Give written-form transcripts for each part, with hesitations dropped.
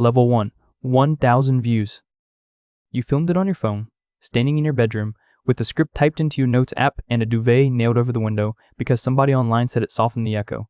Level 1. 1,000 views. You filmed it on your phone, standing in your bedroom, with the script typed into your notes app and a duvet nailed over the window because somebody online said it softened the echo.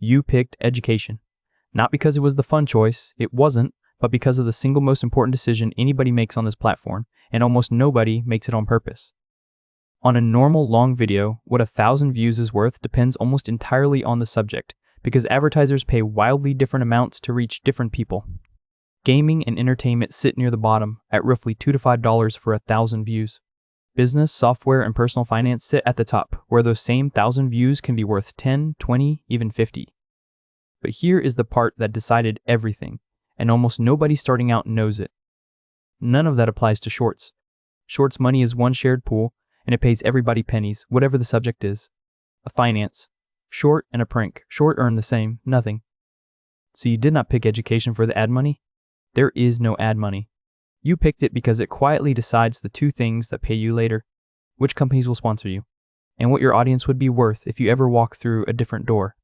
You picked education. Not because it was the fun choice, it wasn't, but because of the single most important decision anybody makes on this platform, and almost nobody makes it on purpose. On a normal long video, what 1,000 views is worth depends almost entirely on the subject, because advertisers pay wildly different amounts to reach different people. Gaming and entertainment sit near the bottom at roughly $2 to $5 for 1,000 views. Business, software, and personal finance sit at the top, where those same 1,000 views can be worth 10, 20, even 50. But here is the part that decided everything, and almost nobody starting out knows it. None of that applies to shorts. Shorts money is one shared pool, and it pays everybody pennies, whatever the subject is. A finance. Short and a prank. Short earn the same, nothing. So you did not pick education for the ad money? There is no ad money. You picked it because it quietly decides the two things that pay you later, which companies will sponsor you, and what your audience would be worth if you ever walk through a different door.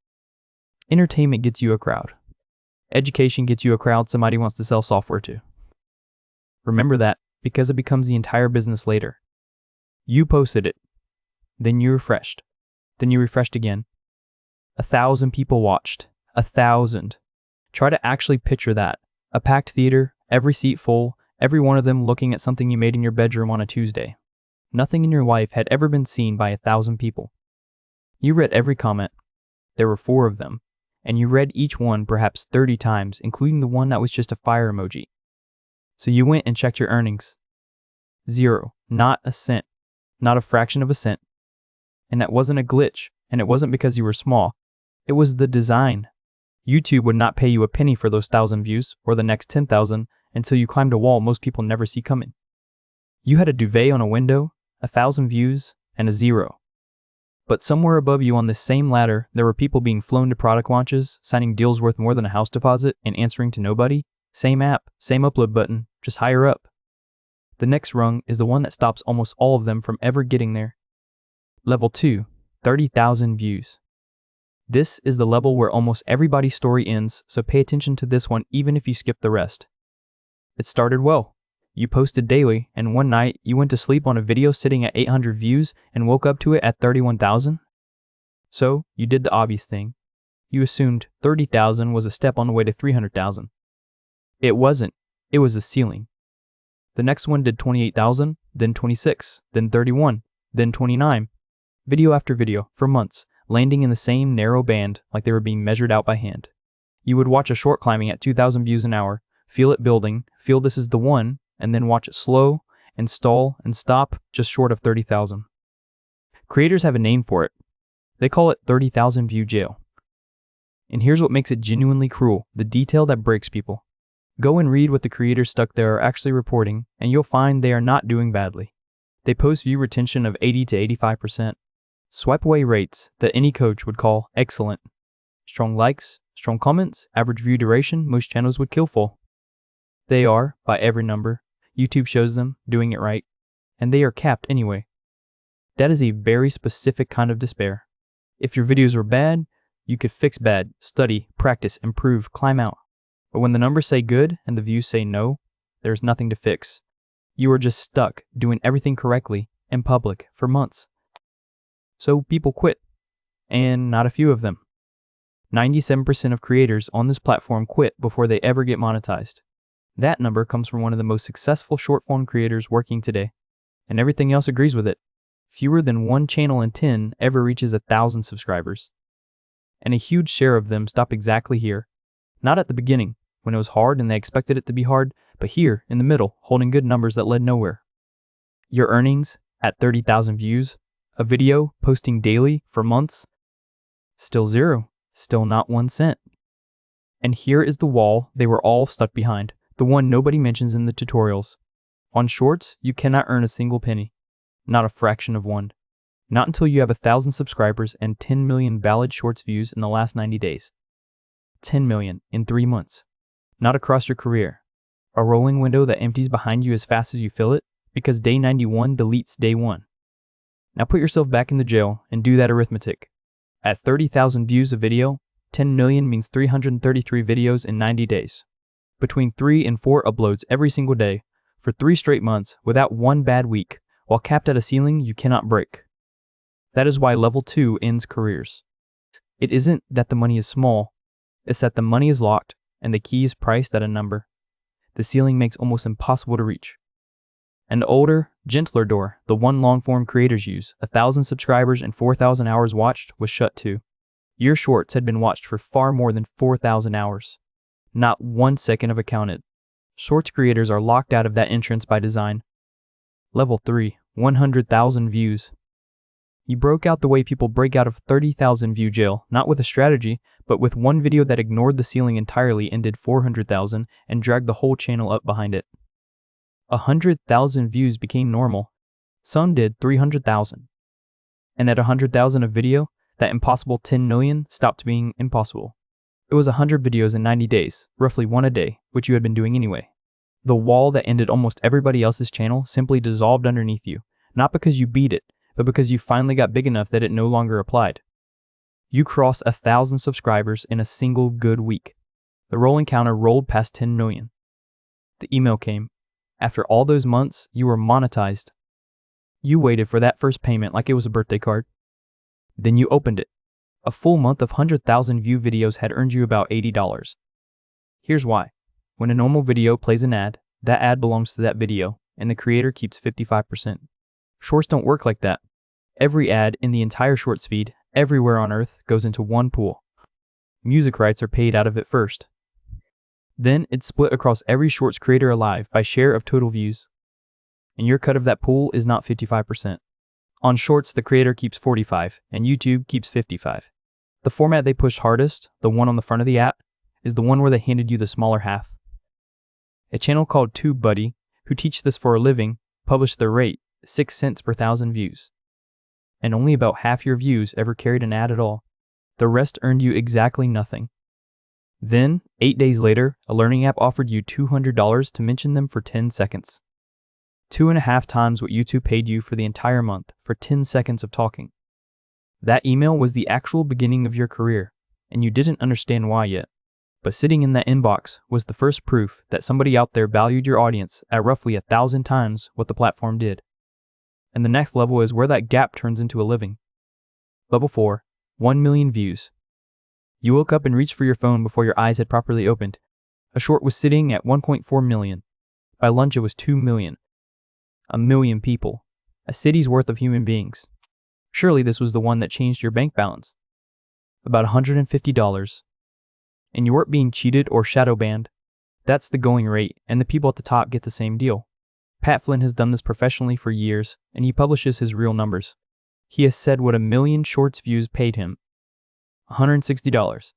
Entertainment gets you a crowd. Education gets you a crowd somebody wants to sell software to. Remember that, because it becomes the entire business later. You posted it, then you refreshed, then you refreshed again. 1,000 people watched. 1,000. Try to actually picture that. A packed theater, every seat full, every one of them looking at something you made in your bedroom on a Tuesday. Nothing in your life had ever been seen by 1,000 people. You read every comment. There were 4 of them, and you read each one perhaps 30 times, including the one that was just a fire emoji. So you went and checked your earnings. 0. Not a cent. Not a fraction of a cent. And that wasn't a glitch, and it wasn't because you were small. It was the design. YouTube would not pay you a penny for those 1,000 views, or the next 10,000, until you climbed a wall most people never see coming. You had a duvet on a window, 1,000 views, and a 0. But somewhere above you on this same ladder, there were people being flown to product launches, signing deals worth more than a house deposit, and answering to nobody. Same app, same upload button, just higher up. The next rung is the one that stops almost all of them from ever getting there. Level 2, 30,000 views. This is the level where almost everybody's story ends, so pay attention to this one even if you skip the rest. It started well. You posted daily, and one night you went to sleep on a video sitting at 800 views and woke up to it at 31,000. So, you did the obvious thing. You assumed 30,000 was a step on the way to 300,000. It wasn't. It was a ceiling. The next one did 28,000, then 26, then 31, then 29. Video after video, for months, landing in the same narrow band like they were being measured out by hand. You would watch a short climbing at 2,000 views an hour, feel it building, feel this is the one, and then watch it slow and stall and stop just short of 30,000. Creators have a name for it. They call it 30,000 view jail. And here's what makes it genuinely cruel, the detail that breaks people. Go and read what the creators stuck there are actually reporting, and you'll find they are not doing badly. They post view retention of 80 to 85%. Swipe away rates that any coach would call excellent. Strong likes, strong comments, average view duration most channels would kill full. They are, by every number, YouTube shows them, doing it right, and they are capped anyway. That is a very specific kind of despair. If your videos were bad, you could fix bad, study, practice, improve, climb out. But when the numbers say good and the views say no, there's nothing to fix. You are just stuck doing everything correctly in public for months. So people quit, and not a few of them. 97% of creators on this platform quit before they ever get monetized. That number comes from one of the most successful short-form creators working today, and everything else agrees with it. Fewer than 1 channel in 10 ever reaches 1,000 subscribers. And a huge share of them stop exactly here. Not at the beginning, when it was hard and they expected it to be hard, but here, in the middle, holding good numbers that led nowhere. Your earnings, at 30,000 views, a video posting daily for months, still 0, still not 1 cent. And here is the wall they were all stuck behind, the one nobody mentions in the tutorials. On shorts, you cannot earn a single penny, not a fraction of one. Not until you have 1,000 subscribers and 10 million valid shorts views in the last 90 days. 10 million in 3 months. Not across your career. A rolling window that empties behind you as fast as you fill it, because day 91 deletes day 1. Now put yourself back in the jail and do that arithmetic. At 30,000 views a video, 10 million means 333 videos in 90 days. between 3 and 4 uploads every single day, for 3 straight months without one bad week, while capped at a ceiling you cannot break. That is why level 2 ends careers. It isn't that the money is small, it's that the money is locked and the key is priced at a number. The ceiling makes almost impossible to reach. An older, gentler door, the one long-form creators use, 1,000 subscribers and 4,000 hours watched, was shut too. Your shorts had been watched for far more than 4,000 hours. Not 1 second of it counted. Shorts creators are locked out of that entrance by design. Level 3, 100,000 views. You broke out the way people break out of 30,000 view jail, not with a strategy, but with one video that ignored the ceiling entirely and did 400,000 and dragged the whole channel up behind it. 100,000 views became normal. Some did 300,000. And at 100,000 a video, that impossible 10 million stopped being impossible. It was 100 videos in 90 days, roughly one a day, which you had been doing anyway. The wall that ended almost everybody else's channel simply dissolved underneath you, not because you beat it, but because you finally got big enough that it no longer applied. You crossed 1,000 subscribers in a single good week. The rolling counter rolled past 10 million. The email came. After all those months, you were monetized. You waited for that first payment like it was a birthday card. Then you opened it. A full month of 100,000 view videos had earned you about $80. Here's why. When a normal video plays an ad, that ad belongs to that video, and the creator keeps 55%. Shorts don't work like that. Every ad in the entire Shorts feed, everywhere on earth, goes into one pool. Music rights are paid out of it first. Then it's split across every Shorts creator alive by share of total views. And your cut of that pool is not 55%. On Shorts, the creator keeps 45, and YouTube keeps 55. The format they pushed hardest, the one on the front of the app, is the one where they handed you the smaller half. A channel called TubeBuddy, who teach this for a living, published their rate, 6 cents per 1,000 views. And only about half your views ever carried an ad at all. The rest earned you exactly nothing. Then, 8 days later, a learning app offered you $200 to mention them for 10 seconds. 2.5 times what YouTube paid you for the entire month for 10 seconds of talking. That email was the actual beginning of your career, and you didn't understand why yet. But sitting in that inbox was the first proof that somebody out there valued your audience at roughly 1,000 times what the platform did. And the next level is where that gap turns into a living. Level 4, 1 million views. You woke up and reached for your phone before your eyes had properly opened. A short was sitting at 1.4 million. By lunch it was 2 million. 1 million people. A city's worth of human beings. Surely this was the one that changed your bank balance. About $150. And you weren't being cheated or shadow banned. That's the going rate, and the people at the top get the same deal. Pat Flynn has done this professionally for years, and he publishes his real numbers. He has said what 1 million Shorts views paid him. $160.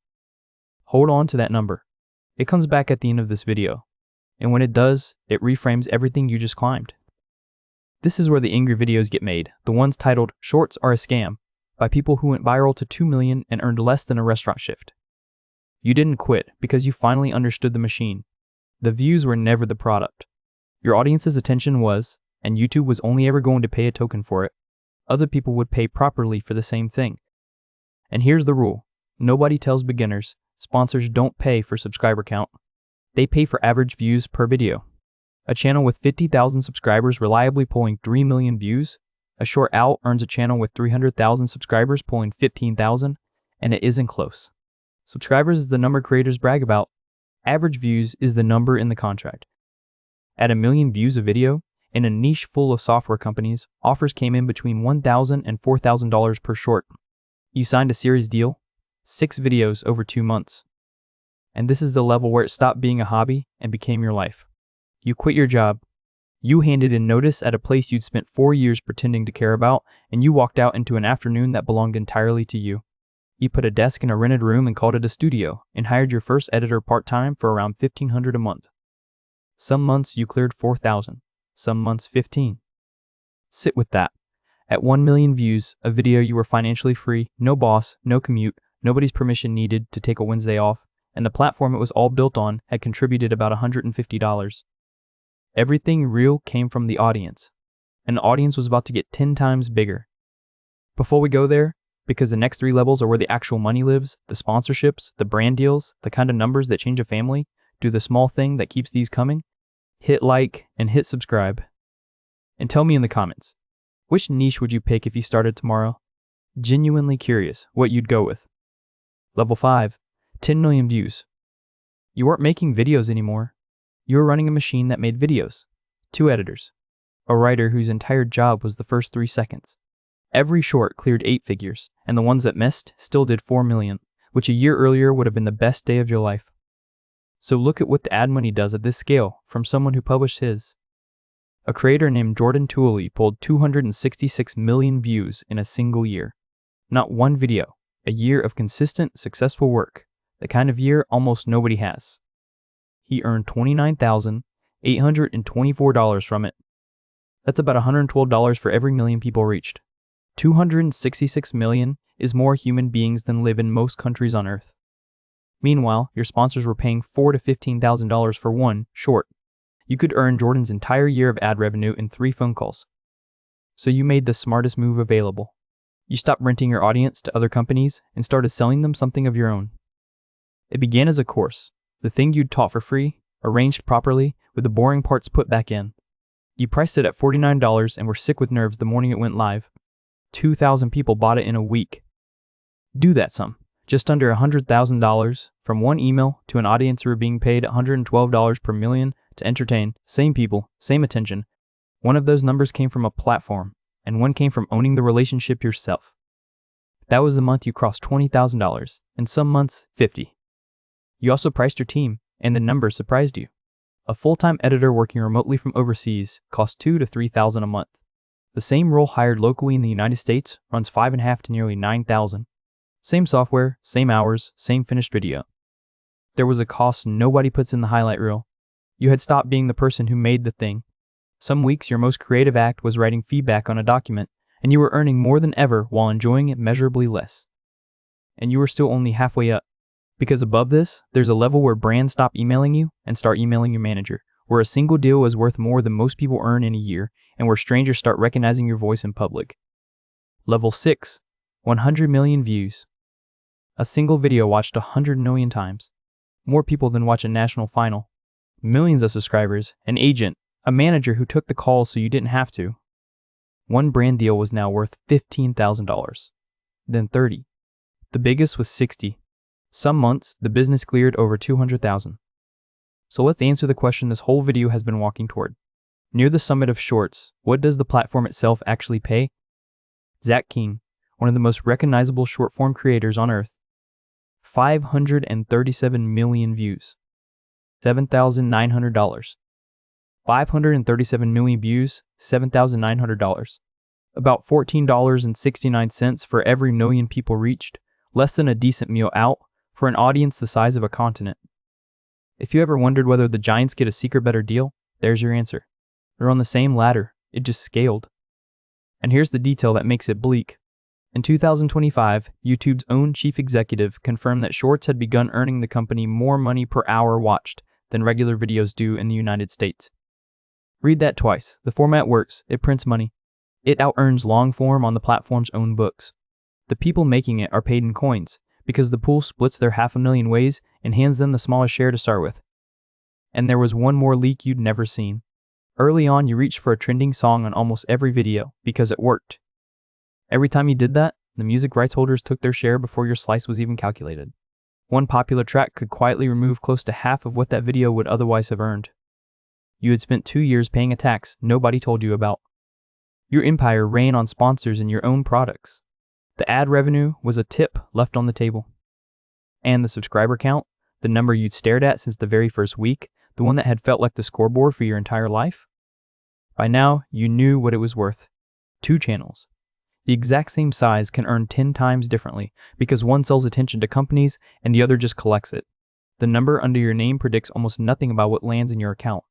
Hold on to that number. It comes back at the end of this video. And when it does, it reframes everything you just climbed. This is where the angry videos get made, the ones titled "Shorts Are a Scam," by people who went viral to 2 million and earned less than a restaurant shift. You didn't quit because you finally understood the machine. The views were never the product. Your audience's attention was, and YouTube was only ever going to pay a token for it. Other people would pay properly for the same thing. And here's the rule. Nobody tells beginners, sponsors don't pay for subscriber count. They pay for average views per video. A channel with 50,000 subscribers reliably pulling 3 million views, a short out earns a channel with 300,000 subscribers pulling 15,000, and it isn't close. Subscribers is the number creators brag about. Average views is the number in the contract. At 1 million views a video, in a niche full of software companies, offers came in between $1,000 and $4,000 per short. You signed a series deal, 6 videos over 2 months. And this is the level where it stopped being a hobby and became your life. You quit your job. You handed in notice at a place you'd spent 4 years pretending to care about, and you walked out into an afternoon that belonged entirely to you. You put a desk in a rented room and called it a studio, and hired your first editor part-time for around $1,500 a month. Some months you cleared 4,000, some months 15. Sit with that. At 1 million views, a video you were financially free, no boss, no commute, nobody's permission needed to take a Wednesday off, and the platform it was all built on had contributed about $150. Everything real came from the audience, and the audience was about to get 10 times bigger. Before we go there, because the next 3 levels are where the actual money lives, the sponsorships, the brand deals, the kind of numbers that change a family, do the small thing that keeps these coming. Hit like and hit subscribe. And tell me in the comments, which niche would you pick if you started tomorrow? Genuinely curious what you'd go with. Level 5, 10 million views. You weren't making videos anymore. You were running a machine that made videos. 2 editors. A writer whose entire job was the first 3 seconds. Every short cleared 8 figures, and the ones that missed still did 4 million, which a year earlier would have been the best day of your life. So look at what the ad money does at this scale from someone who published his. A creator named Jordan Tooley pulled 266 million views in a single year. Not one video, a year of consistent, successful work, the kind of year almost nobody has. He earned $29,824 from it. That's about $112 for every million people reached. 266 million is more human beings than live in most countries on Earth. Meanwhile, your sponsors were paying $4,000 to $15,000 for one short. You could earn Jordan's entire year of ad revenue in 3 phone calls. So you made the smartest move available. You stopped renting your audience to other companies and started selling them something of your own. It began as a course, the thing you'd taught for free, arranged properly, with the boring parts put back in. You priced it at $49 and were sick with nerves the morning it went live. 2,000 people bought it in a week. Do that sum. Just under $100,000 from one email to an audience who were being paid $112 per million to entertain, same people, same attention. One of those numbers came from a platform, and one came from owning the relationship yourself. That was the month you crossed $20,000, and some months, $50,000. You also priced your team, and the number surprised you. A full-time editor working remotely from overseas costs $2,000 to $3,000 a month. The same role hired locally in the United States runs $5,500 to nearly $9,000. Same software, same hours, same finished video. There was a cost nobody puts in the highlight reel. You had stopped being the person who made the thing. Some weeks your most creative act was writing feedback on a document, and you were earning more than ever while enjoying it measurably less. And you were still only halfway up. Because above this, there's a level where brands stop emailing you and start emailing your manager, where a single deal is worth more than most people earn in a year, and where strangers start recognizing your voice in public. Level 6, 100 million views. A single video watched 100 million times. More people than watch a national final. Millions of subscribers, an agent, a manager who took the call so you didn't have to. One brand deal was now worth $15,000. Then 30. The biggest was 60. Some months, the business cleared over 200,000. So let's answer the question this whole video has been walking toward. Near the summit of shorts, what does the platform itself actually pay? Zach King, one of the most recognizable short-form creators on Earth. 537 million views. $7,900. 537 million views, $7,900. About $14.69 for every million people reached, less than a decent meal out, for an audience the size of a continent. If you ever wondered whether the giants get a secret better deal, there's your answer. They're on the same ladder, it just scaled. And here's the detail that makes it bleak. In 2025, YouTube's own chief executive confirmed that Shorts had begun earning the company more money per hour watched than regular videos do in the United States. Read that twice. The format works. It prints money. It out-earns long form on the platform's own books. The people making it are paid in coins, because the pool splits their $500,000 ways and hands them the smallest share to start with. And there was one more leak you'd never seen. Early on, you reached for a trending song on almost every video, because it worked. Every time you did that, the music rights holders took their share before your slice was even calculated. One popular track could quietly remove close to half of what that video would otherwise have earned. You had spent 2 years paying a tax nobody told you about. Your empire ran on sponsors and your own products. The ad revenue was a tip left on the table. And the subscriber count, the number you'd stared at since the very first week, the one that had felt like the scoreboard for your entire life? By now, you knew what it was worth. 2 channels. The exact same size can earn 10 times differently because one sells attention to companies and the other just collects it. The number under your name predicts almost nothing about what lands in your account.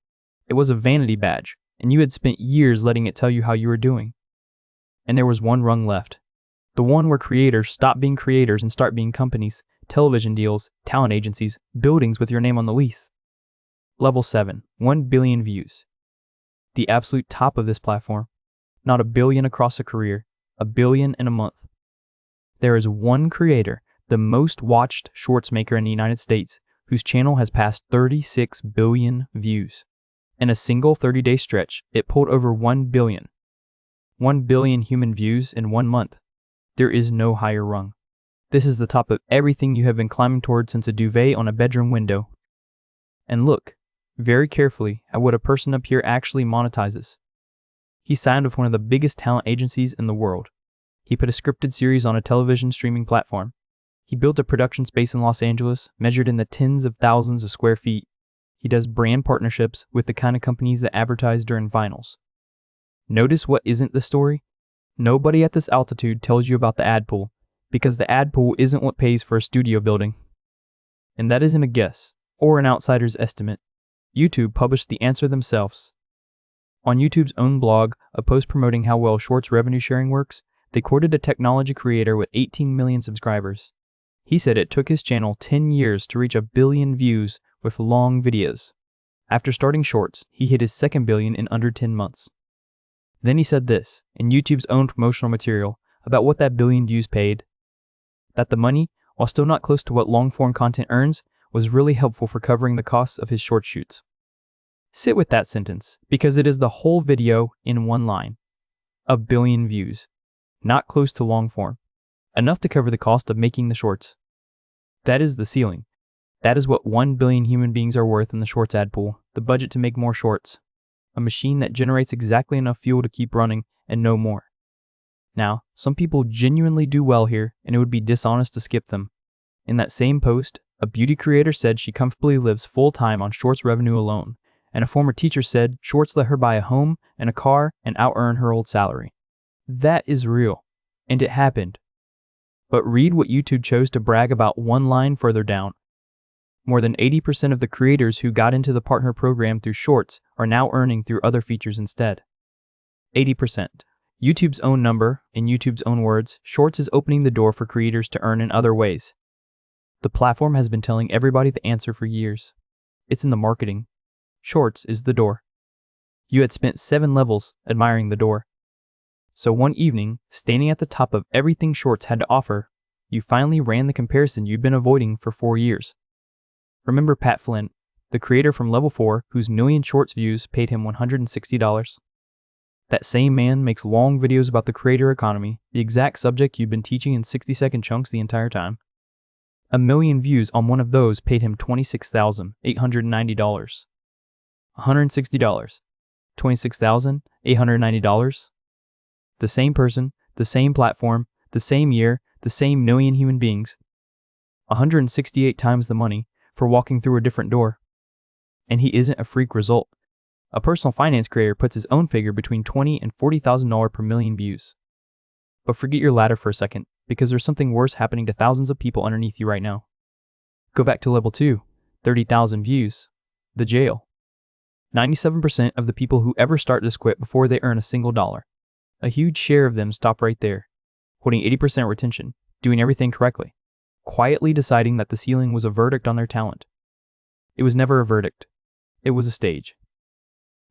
It was a vanity badge, and you had spent years letting it tell you how you were doing. And there was one rung left. The one where creators stop being creators and start being companies, television deals, talent agencies, buildings with your name on the lease. Level 7, 1 billion views. The absolute top of this platform. Not a billion across a career, a billion in a month. There is one creator, the most watched shorts maker in the United States, whose channel has passed 36 billion views. In a single 30-day stretch, it pulled over 1 billion. 1 billion human views in 1 month. There is no higher rung. This is the top of everything you have been climbing toward since a duvet on a bedroom window. And look very carefully at what a person up here actually monetizes. He signed with one of the biggest talent agencies in the world. He put a scripted series on a television streaming platform. He built a production space in Los Angeles, measured in the tens of thousands of square feet. He does brand partnerships with the kind of companies that advertise during vinyls. Notice what isn't the story? Nobody at this altitude tells you about the ad pool, because the ad pool isn't what pays for a studio building. And that isn't a guess, or an outsider's estimate. YouTube published the answer themselves. On YouTube's own blog, a post promoting how well Shorts revenue sharing works, they quoted a technology creator with 18 million subscribers. He said it took his channel 10 years to reach 1 billion views with long videos. After starting Shorts, he hit his second billion in under 10 months. Then he said this, in YouTube's own promotional material, about what that billion views paid. That the money, while still not close to what long-form content earns, was really helpful for covering the costs of his short shoots. Sit with that sentence, because it is the whole video in one line. 1 billion views. Not close to long-form. Enough to cover the cost of making the shorts. That is the ceiling. That is what 1 billion human beings are worth in the shorts ad pool, the budget to make more shorts. A machine that generates exactly enough fuel to keep running and no more. Now, some people genuinely do well here, and it would be dishonest to skip them. In that same post, a beauty creator said she comfortably lives full-time on Shorts revenue alone, and a former teacher said Shorts let her buy a home and a car and out-earn her old salary. That is real, and it happened. But read what YouTube chose to brag about one line further down. More than 80% of the creators who got into the partner program through Shorts are now earning through other features instead. 80%. YouTube's own number, in YouTube's own words, Shorts is opening the door for creators to earn in other ways. The platform has been telling everybody the answer for years. It's in the marketing. Shorts is the door. You had spent 7 levels admiring the door. So one evening, standing at the top of everything Shorts had to offer, you finally ran the comparison you'd been avoiding for 4 years. Remember Pat Flynn, the creator from Level 4 whose million Shorts views paid him $160? That same man makes long videos about the creator economy, the exact subject you've been teaching in 60-second chunks the entire time. 1 million views on one of those paid him $26,890. $160. $26,890. The same person, the same platform, the same year, the same million human beings. 168 times the money for walking through a different door. And he isn't a freak result. A personal finance creator puts his own figure between $20,000 and $40,000 per million views. But forget your ladder for a second, because there's something worse happening to thousands of people underneath you right now. Go back to level 2, 30,000 views. The jail. 97% of the people who ever start this quit before they earn a single dollar. A huge share of them stop right there, holding 80% retention, doing everything correctly, quietly deciding that the ceiling was a verdict on their talent. It was never a verdict. It was a stage.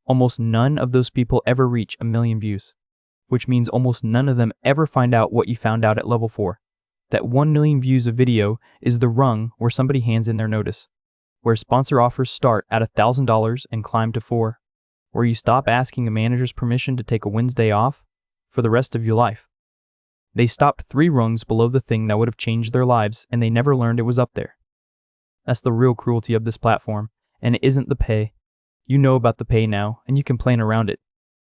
Almost none of those people ever reach 1 million views, which means almost none of them ever find out what you found out at level 4. That 1 million views of video is the rung where somebody hands in their notice, where sponsor offers start at $1,000 and climb to 4, where you stop asking a manager's permission to take a Wednesday off for the rest of your life. They stopped 3 rungs below the thing that would have changed their lives, and they never learned it was up there. That's the real cruelty of this platform, and it isn't the pay. You know about the pay now, and you can plan around it.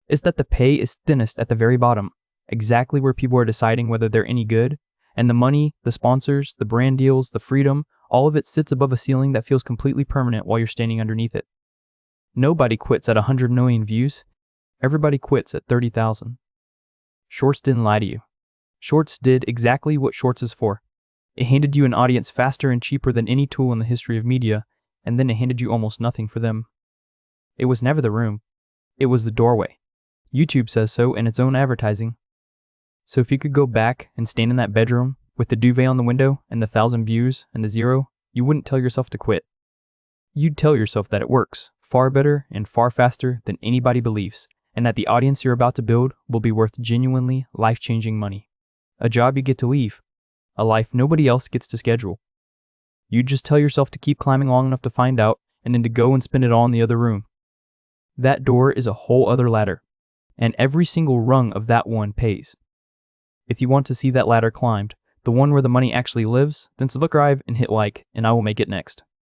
It's that the pay is thinnest at the very bottom, exactly where people are deciding whether they're any good, and the money, the sponsors, the brand deals, the freedom, all of it sits above a ceiling that feels completely permanent while you're standing underneath it. Nobody quits at 100 million views. Everybody quits at 30,000. Shorts didn't lie to you. Shorts did exactly what Shorts is for. It handed you an audience faster and cheaper than any tool in the history of media, and then it handed you almost nothing for them. It was never the room. It was the doorway. YouTube says so in its own advertising. So if you could go back and stand in that bedroom with the duvet on the window and the 1,000 views and the 0, you wouldn't tell yourself to quit. You'd tell yourself that it works far better and far faster than anybody believes, and that the audience you're about to build will be worth genuinely life-changing money. A job you get to leave. A life nobody else gets to schedule. You just tell yourself to keep climbing long enough to find out, and then to go and spend it all in the other room. That door is a whole other ladder, and every single rung of that one pays. If you want to see that ladder climbed, the one where the money actually lives, then subscribe and hit like, and I will make it next.